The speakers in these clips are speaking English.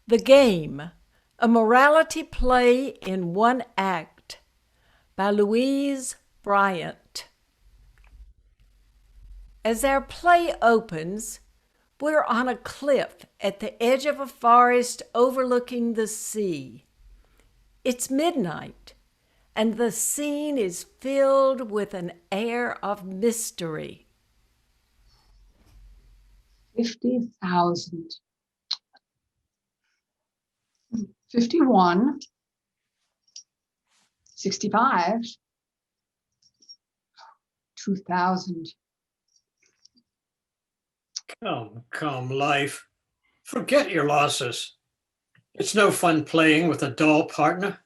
The Game, a morality play in one act by Louise Bryant. As our play opens, we're on a cliff at the edge of a forest overlooking the sea. It's midnight, and the scene is filled with an air of mystery. 50,000. 51. 65. 2,000. Come, life. Forget your losses. It's no fun playing with a dull partner.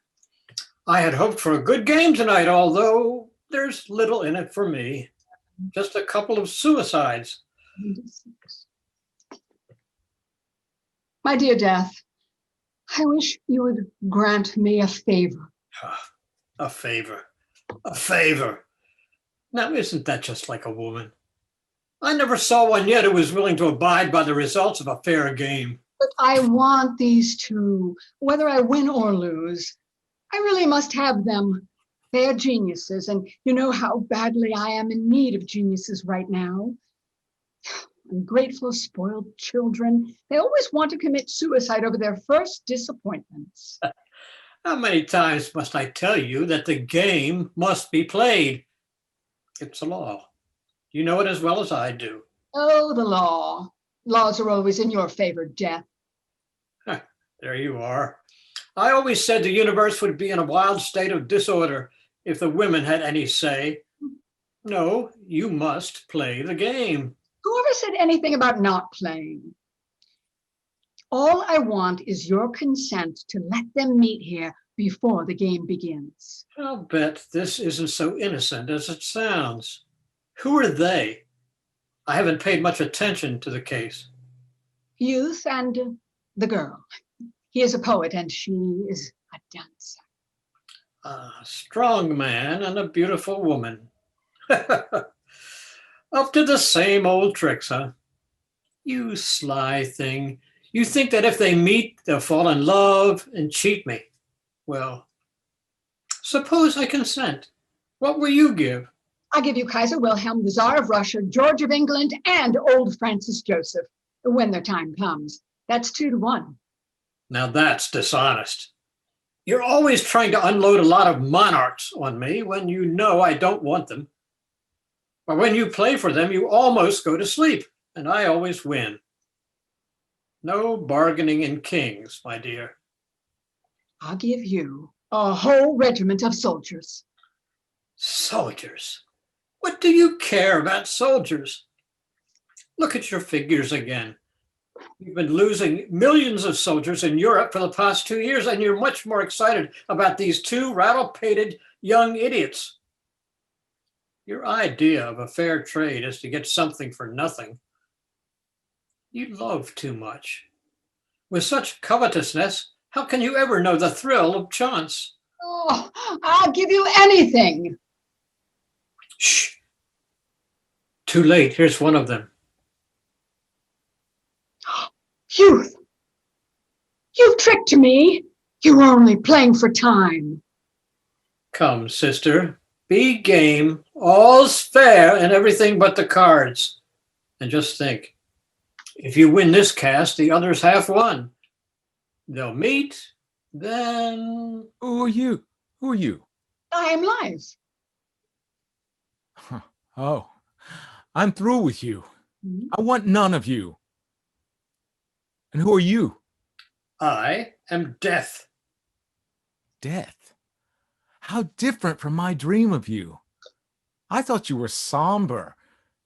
I had hoped for a good game tonight, although there's little in it for me. Just a couple of suicides. 96. My dear Death, I wish you would grant me a favor. A favor. A favor. Now, isn't that just like a woman? I never saw one yet who was willing to abide by the results of a fair game. But I want these two, whether I win or lose. I really must have them. They are geniuses, and you know how badly I am in need of geniuses right now. Ungrateful, spoiled children. They always want to commit suicide over their first disappointments. How many times must I tell you that the game must be played? It's a law. You know it as well as I do. Oh, the law. Laws are always in your favor, Death. There you are. I always said the universe would be in a wild state of disorder if the women had any say. No, you must play the game. Whoever said anything about not playing? All I want is your consent to let them meet here before the game begins. I'll bet this isn't so innocent as it sounds. Who are they? I haven't paid much attention to the case. Youth and the girl. He is a poet and she is a dancer. A strong man and a beautiful woman. Up to the same old tricks, huh? You sly thing. You think that if they meet, they'll fall in love and cheat me. Well, suppose I consent. What will you give? I give you Kaiser Wilhelm, the Tsar of Russia, George of England, and old Francis Joseph, when their time comes. That's 2-1. Now that's dishonest. You're always trying to unload a lot of monarchs on me when you know I don't want them. But when you play for them, you almost go to sleep, and I always win. No bargaining in kings, my dear. I'll give you a whole regiment of soldiers. Soldiers? What do you care about soldiers? Look at your figures again. You've been losing millions of soldiers in Europe for the past 2 years, and you're much more excited about these two rattle-pated young idiots. Your idea of a fair trade is to get something for nothing. You love too much. With such covetousness, how can you ever know the thrill of chance? Oh, I'll give you anything. Shh. Too late. Here's one of them. Youth, you've tricked me. You were only playing for time. Come, sister, be game. All's fair and everything but the cards. And just think, if you win this cast, the others half won. They'll meet, then... Who are you? Who are you? I am live. Oh, I'm through with you. I want none of you. And who are you? I am death. Death. How different from my dream of you. I thought you were somber,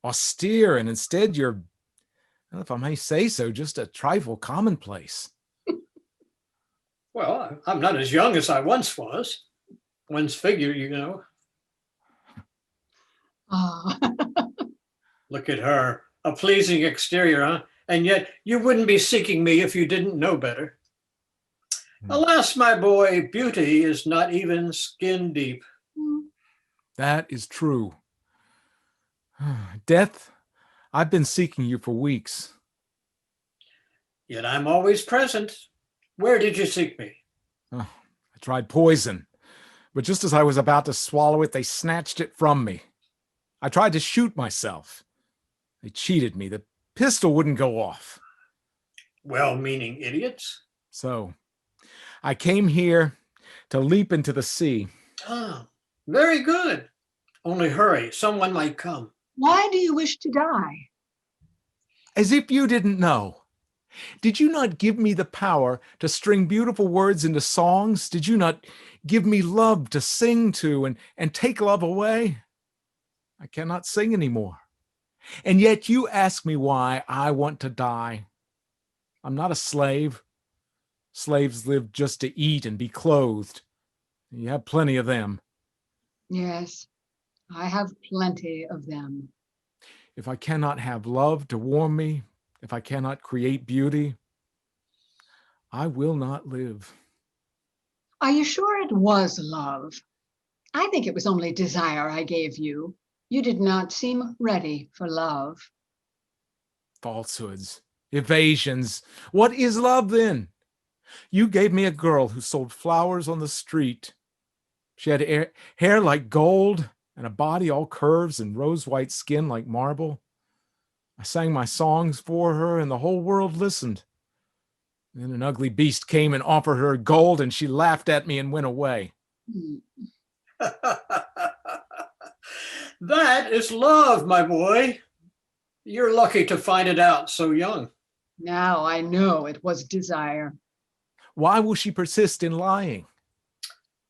austere, and instead you're, well, if I may say so, just a trifle commonplace. Well, I'm not as young as I once was. One's figure, you know. Ah. Look at her. A pleasing exterior, huh? And yet you wouldn't be seeking me if you didn't know better. Alas, my boy, beauty is not even skin deep. That is true. Death, I've been seeking you for weeks. Yet I'm always present. Where did you seek me? Oh, I tried poison, but just as I was about to swallow it, they snatched it from me. I tried to shoot myself. They cheated me. The pistol wouldn't go off. Well-meaning idiots. So I came here to leap into the sea. Ah, very good. Only hurry, someone might come. Why do you wish to die? As if you didn't know. Did you not give me the power to string beautiful words into songs? Did you not give me love to sing to and take love away? I cannot sing anymore. And yet you ask me why I want to die. I'm not a slave. Slaves live just to eat and be clothed. You have plenty of them. Yes, I have plenty of them. If I cannot have love to warm me, if I cannot create beauty, I will not live. Are you sure it was love? I think it was only desire I gave you. You did not seem ready for love. Falsehoods, evasions. What is love then? You gave me a girl who sold flowers on the street. She had hair like gold and a body all curves and rose-white skin like marble. I sang my songs for her and the whole world listened. Then an ugly beast came and offered her gold and she laughed at me and went away. That is love, my boy. You're lucky to find it out so young. Now I know it was desire. Why will she persist in lying?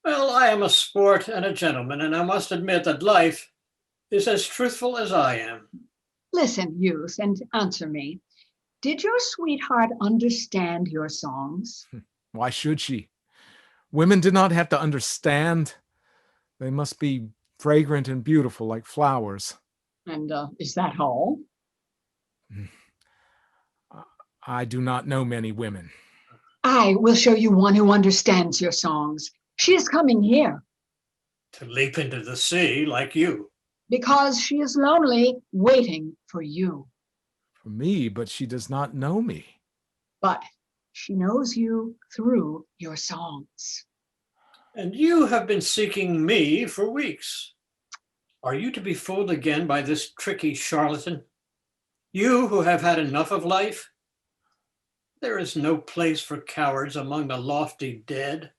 Well, I am a sport and a gentleman, and I must admit that life is as truthful as I am. Listen, youth, and answer me. Did your sweetheart understand your songs? Why should she? Women do not have to understand. They must be fragrant and beautiful like flowers. And is that all? I do not know many women. I will show you one who understands your songs. She is coming here To leap into the sea like you. because she is lonely, waiting for you. For me, but she does not know me. But she knows you through your songs. And you have been seeking me for weeks. Are you to be fooled again by this tricky charlatan? You who have had enough of life? There is no place for cowards among the lofty dead.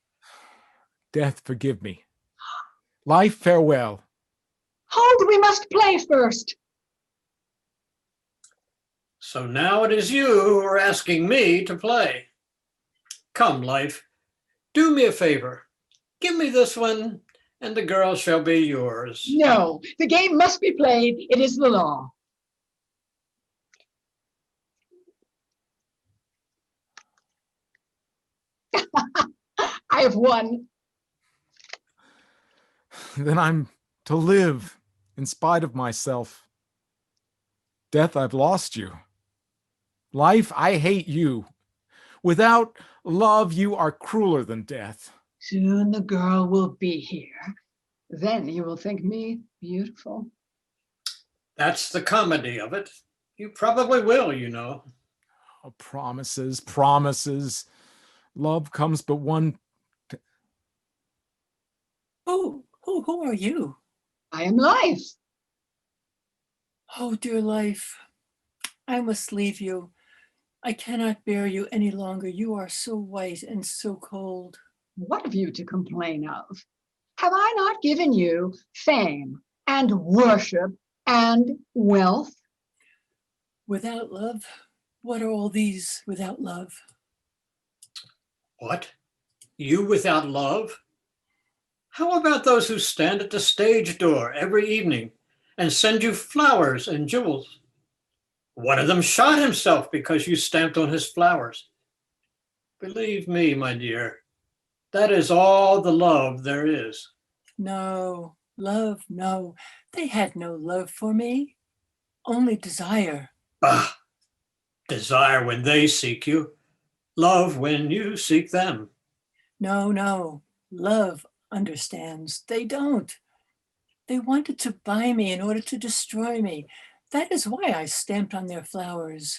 Death, forgive me. Life, farewell. Hold, we must play first. So now it is you who are asking me to play. Come, life, do me a favor. Give me this one, and the girl shall be yours. No, the game must be played. It is the law. I have won. Then I'm to live in spite of myself. Death, I've lost you. Life, I hate you. Without love, you are crueler than death. Soon the girl will be here. Then you will think me beautiful. That's the comedy of it. You probably will, you know. Oh, promises, promises. Love comes but one. Who are you? I am life. Oh, dear life, I must leave you. I cannot bear you any longer. You are so white and so cold. What have you to complain of? Have I not given you fame and worship and wealth? Without love, what are all these without love? What? You without love? How about those who stand at the stage door every evening and send you flowers and jewels? One of them shot himself because you stamped on his flowers. Believe me, my dear, that is all the love there is. No, love, no. They had no love for me, only desire. Bah! Desire when they seek you, love when you seek them. No, love understands. They don't. They wanted to buy me in order to destroy me. That is why I stamped on their flowers.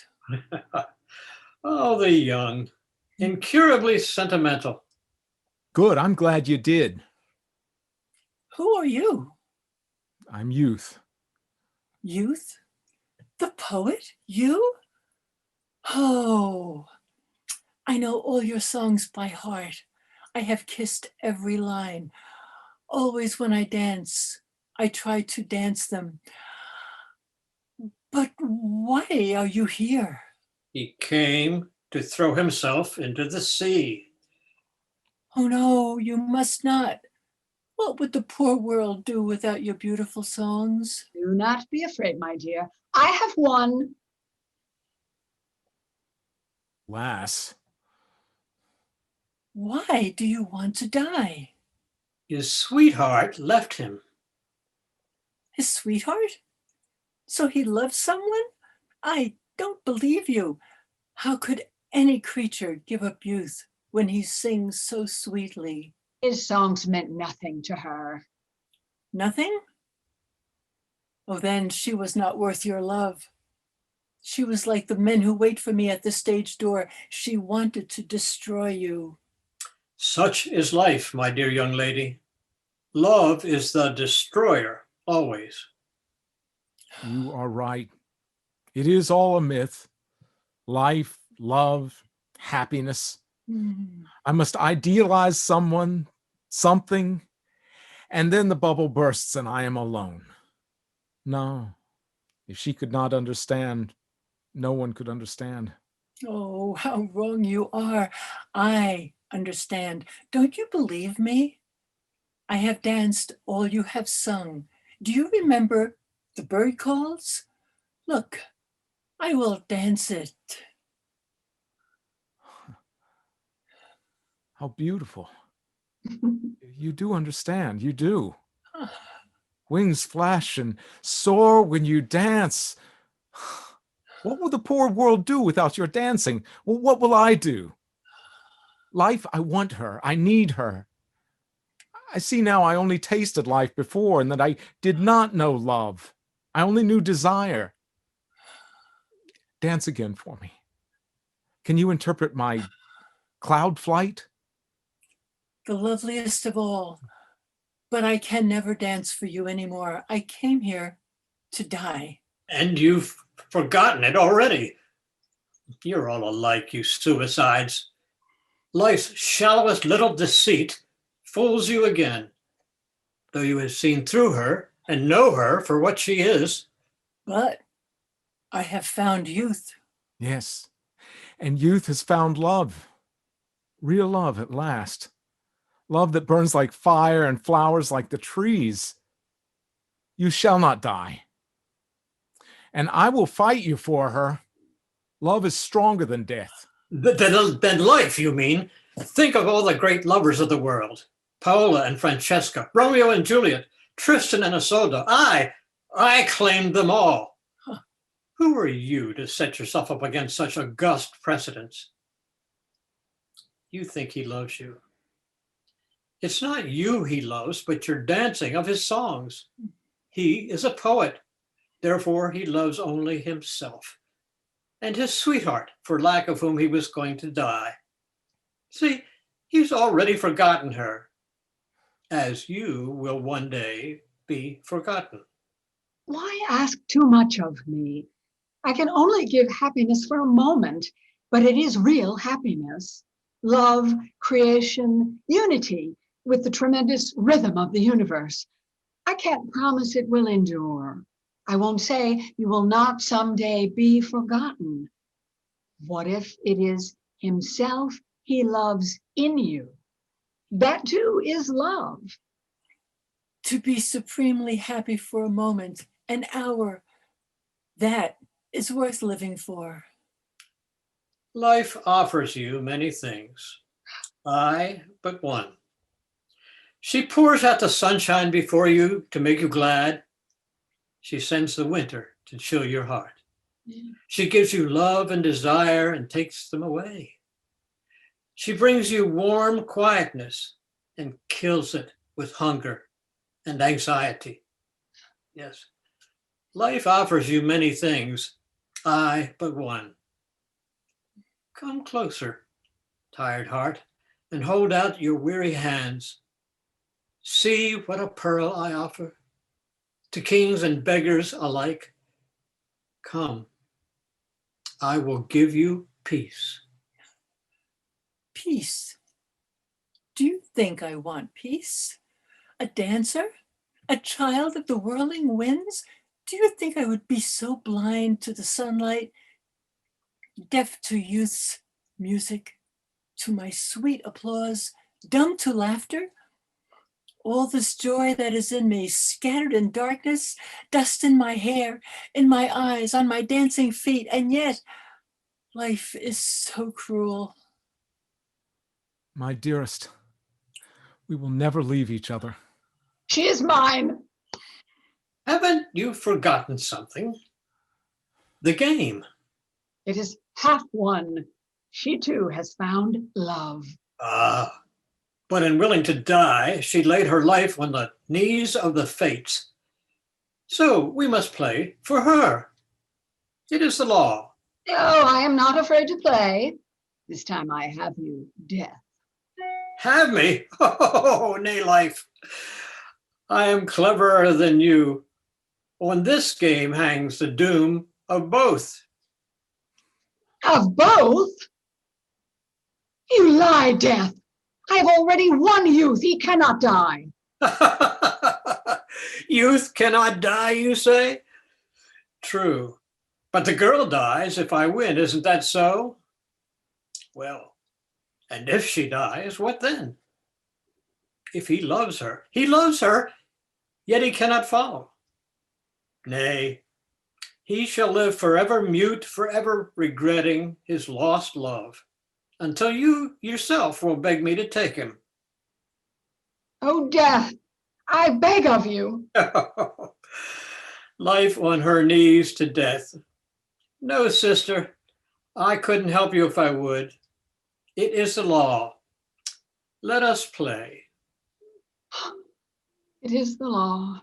Oh, the young. Incurably sentimental. Good, I'm glad you did. Who are you? I'm Youth. Youth? The poet? You? Oh, I know all your songs by heart. I have kissed every line. Always when I dance, I try to dance them. But why are you here? He came to throw himself into the sea. Oh no, you must not. What would the poor world do without your beautiful songs? Do not be afraid, my dear. I have one. Lass, Why do you want to die? His sweetheart left him. His sweetheart? So he loves someone? I don't believe you. How could any creature give up youth when he sings so sweetly? His songs meant nothing to her. Nothing? Oh, then she was not worth your love. She was like the men who wait for me at the stage door. She wanted to destroy you. Such is life, my dear young lady. Love is the destroyer, always. you are right. It is all a myth. Life, love, happiness. I must idealize someone, something, and then the bubble bursts and I am alone. No, if she could not understand, no one could understand. Oh, how wrong you are. I understand. Don't you believe me? I have danced all you have sung. Do you remember the bird calls? Look, I will dance it. How beautiful. You do understand, you do. Wings flash and soar when you dance. What will the poor world do without your dancing? Well, what will I do? Life, I want her. I need her. I see now I only tasted life before and that I did not know love. I only knew desire. Dance again for me. Can you interpret my cloud flight? The loveliest of all. But I can never dance for you anymore. I came here to die. And you've forgotten it already. You're all alike, you suicides. Life's shallowest little deceit fools you again. Though you have seen through her and know her for what she is. But I have found youth. Yes. And youth has found love. Real love at last. Love that burns like fire and flowers like the trees. You shall not die. And I will fight you for her. Love is stronger than death. Than life, you mean? Think of all the great lovers of the world. Paola and Francesca, Romeo and Juliet, Tristan and Isolde. I claimed them all. Huh. Who are you to set yourself up against such august precedents? You think he loves you. It's not you he loves, but your dancing of his songs. He is a poet. Therefore, he loves only himself and his sweetheart, for lack of whom he was going to die. See, he's already forgotten her, as you will one day be forgotten. Why ask too much of me? I can only give happiness for a moment, but it is real happiness. Love, creation, unity with the tremendous rhythm of the universe. I can't promise it will endure. I won't say you will not someday be forgotten. What if it is himself he loves in you? That too is love. To be supremely happy for a moment, an hour, that is worth living for. Life offers you many things. I but one. She pours out the sunshine before you to make you glad. She sends the winter to chill your heart. She gives you love and desire and takes them away. She brings you warm quietness and kills it with hunger and anxiety. Yes, life offers you many things, I but one. Come closer tired heart, and hold out your weary hands. See what a pearl I offer to kings and beggars alike. Come, I will give you peace. Peace. Do you think I want peace? A dancer? A child of the whirling winds? Do you think I would be so blind to the sunlight, deaf to youth's music, to my sweet applause, dumb to laughter? All this joy that is in me, scattered in darkness, dust in my hair, in my eyes, on my dancing feet, and yet life is so cruel. My dearest, we will never leave each other. She is mine. Haven't you forgotten something? The game. It is half won. She too has found love. Ah, but unwilling to die, she laid her life on the knees of the fates. So we must play for her. It is the law. Oh, I am not afraid to play. This time I have you, death. Have me? Oh, nay, life. I am cleverer than you. On this game hangs the doom of both. Of both? You lie, death. I have already won youth. He cannot die. Youth cannot die, you say? True. But the girl dies if I win, isn't that so? Well, and if she dies, what then? If he loves her, yet he cannot follow. Nay, he shall live forever mute, forever regretting his lost love, until you yourself will beg me to take him. Oh, death, I beg of you. Life on her knees to death. No, sister, I couldn't help you if I would. It is the law. Let us play. It is the law.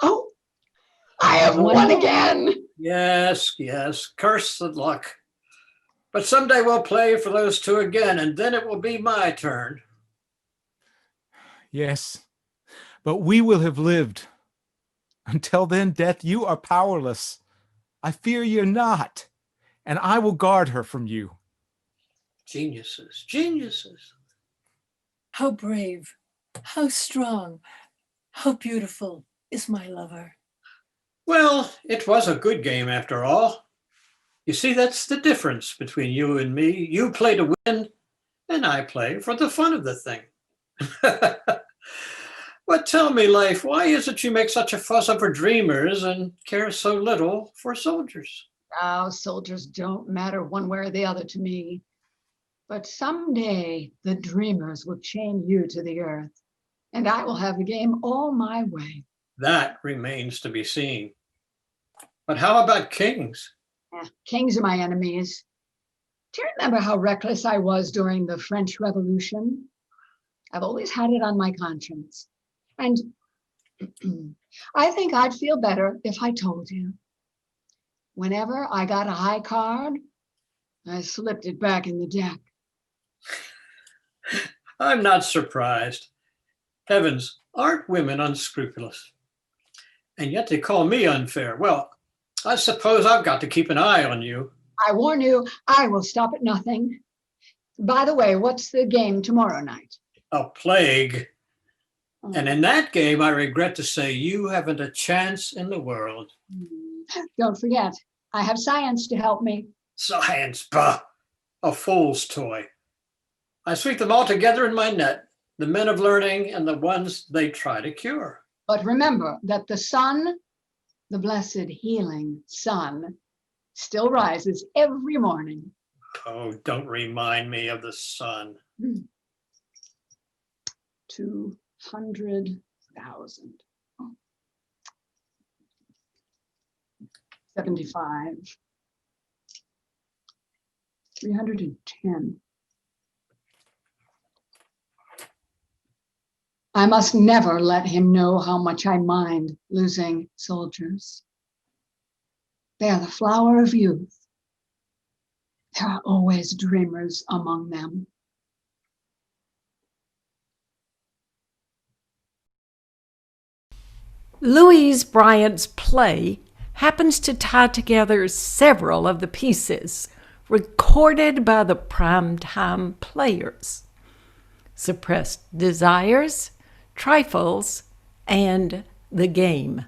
Oh, I have won again. Yes, curse the luck. But someday we'll play for those two again, and then it will be my turn. Yes, but we will have lived. Until then, Death, you are powerless. I fear you're not, and I will guard her from you. Geniuses, geniuses. How brave, how strong, how beautiful is my lover. Well, it was a good game after all. You see, that's the difference between you and me. You play to win, and I play for the fun of the thing. But tell me, Life, why is it you make such a fuss over dreamers and care so little for soldiers? Oh, soldiers don't matter one way or the other to me. But someday the dreamers will chain you to the earth, and I will have the game all my way. That remains to be seen. But how about kings? Kings are my enemies. Do you remember how reckless I was during the French Revolution? I've always had it on my conscience. And I think I'd feel better if I told you. Whenever I got a high card, I slipped it back in the deck. I'm not surprised. Heavens, aren't women unscrupulous? And yet they call me unfair. Well, I suppose I've got to keep an eye on you. I warn you, I will stop at nothing. By the way, what's the game tomorrow night? A plague. And in that game, I regret to say you haven't a chance in the world. Don't forget, I have science to help me. Science, bah, a fool's toy. I sweep them all together in my net, the men of learning and the ones they try to cure. But remember that the sun, the blessed healing sun, still rises every morning. Oh, don't remind me of the sun. 200,000. 75. 310. I must never let him know how much I mind losing soldiers. They are the flower of youth. There are always dreamers among them. Louise Bryant's play happens to tie together several of the pieces recorded by the primetime players: Suppressed Desires, Trifles, and The Game.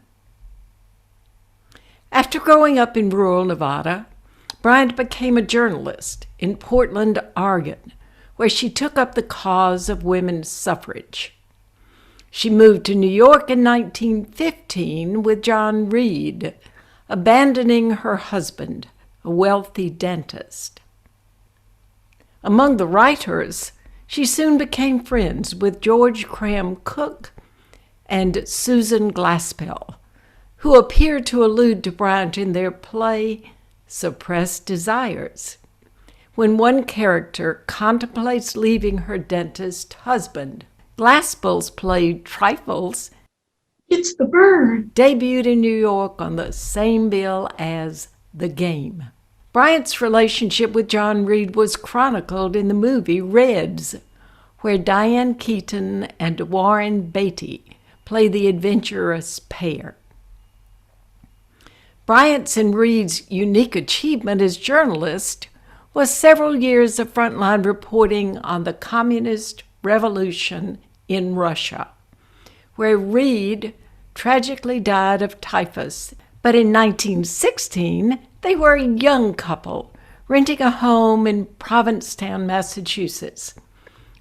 After growing up in rural Nevada, Bryant became a journalist in Portland, Oregon, where she took up the cause of women's suffrage. She moved to New York in 1915 with John Reed, abandoning her husband, a wealthy dentist. Among the writers, she soon became friends with George Graham Cook and Susan Glaspell, who appear to allude to Bryant in their play Suppressed Desires, when one character contemplates leaving her dentist husband. Glaspell's play Trifles, It's the bird. debuted in New York on the same bill as The Game. Bryant's relationship with John Reed was chronicled in the movie Reds, where Diane Keaton and Warren Beatty play the adventurous pair. Bryant's and Reed's unique achievement as journalist was several years of frontline reporting on the communist revolution in Russia, where Reed tragically died of typhus. But in 1916, they were a young couple renting a home in Provincetown, Massachusetts,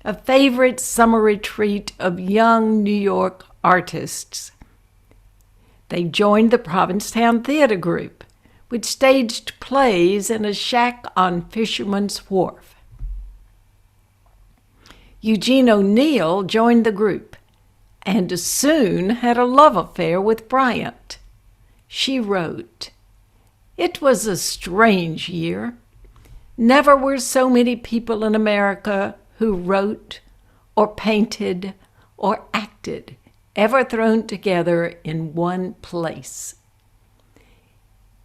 a favorite summer retreat of young New York artists. They joined the Provincetown Theater Group, which staged plays in a shack on Fisherman's Wharf. Eugene O'Neill joined the group and soon had a love affair with Bryant. She wrote, "It was a strange year. Never were so many people in America who wrote or painted or acted ever thrown together in one place.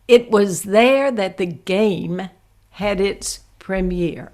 It was there that The Game had its premiere."